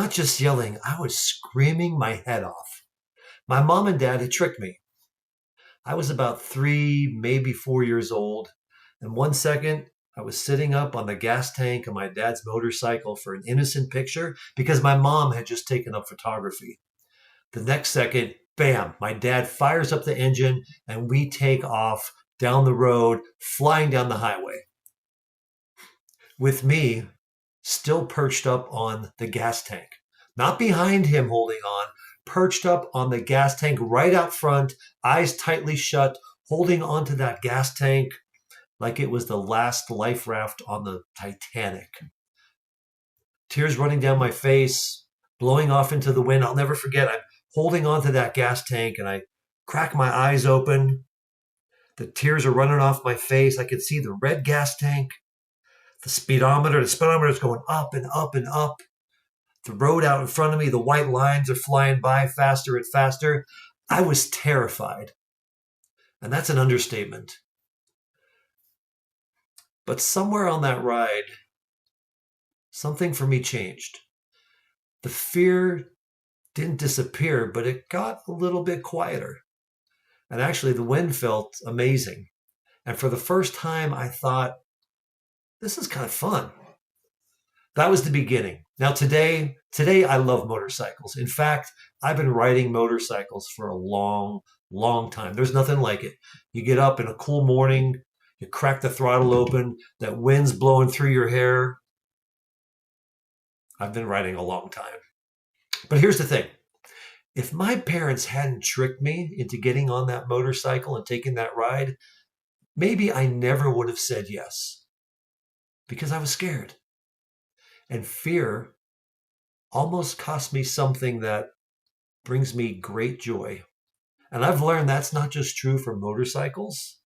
not just yelling, I was screaming my head off. My mom and dad had tricked me. I was about 3, maybe 4 years old, and one second I was sitting up on the gas tank of my dad's motorcycle for an innocent picture because my mom had just taken up photography. The next second, bam, my dad fires up the engine and we take off down the road, flying down the highway. With me still perched up on the gas tank, not behind him holding on, perched up on the gas tank right out front, eyes tightly shut, holding onto that gas tank like it was the last life raft on the Titanic. Tears running down my face, blowing off into the wind. I'll never forget, I'm holding onto that gas tank and I crack my eyes open. The tears are running off my face. I could see the red gas tank, the speedometer is going up and up and up. The road out in front of me, the white lines are flying by faster and faster. I was terrified. And that's an understatement. But somewhere on that ride, something for me changed. The fear didn't disappear, but it got a little bit quieter. And actually, the wind felt amazing. And for the first time, I thought, this is kind of fun. That was the beginning. Now, today I love motorcycles. In fact, I've been riding motorcycles for a long, long time. There's nothing like it. You get up in a cool morning, you crack the throttle open, that wind's blowing through your hair. I've been riding a long time. But here's the thing. If my parents hadn't tricked me into getting on that motorcycle and taking that ride, maybe I never would have said yes because I was scared. And fear almost cost me something that brings me great joy. And I've learned that's not just true for motorcycles.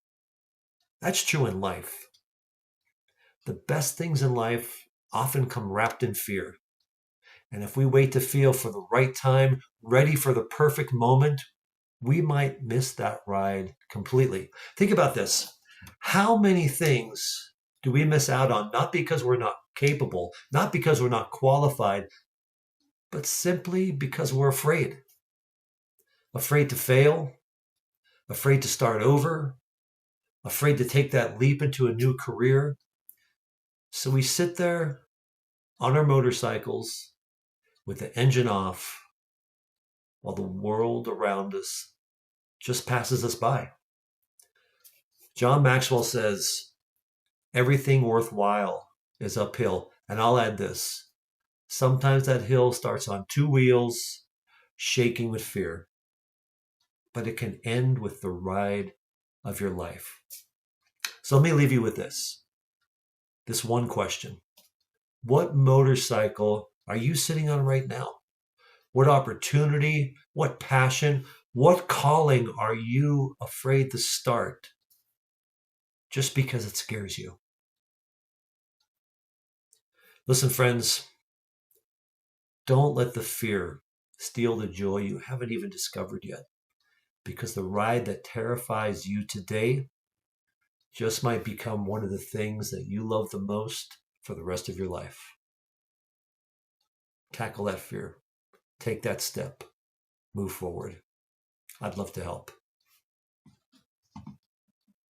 That's true in life. The best things in life often come wrapped in fear. And if we wait to feel for the right time, ready for the perfect moment, we might miss that ride completely. Think about this. How many things do we miss out on, not because we're not capable, not because we're not qualified, but simply because we're afraid? Afraid to fail, afraid to start over, afraid to take that leap into a new career. So we sit there on our motorcycles with the engine off while the world around us just passes us by. John Maxwell says, everything worthwhile is uphill. And I'll add this. Sometimes that hill starts on 2 wheels, shaking with fear. But it can end with the ride of your life. So let me leave you with this one question. What motorcycle are you sitting on right now? What opportunity, what passion, what calling are you afraid to start just because it scares you? Listen, friends, don't let the fear steal the joy you haven't even discovered yet, because the ride that terrifies you today just might become one of the things that you love the most for the rest of your life. Tackle that fear. Take that step. Move forward. I'd love to help.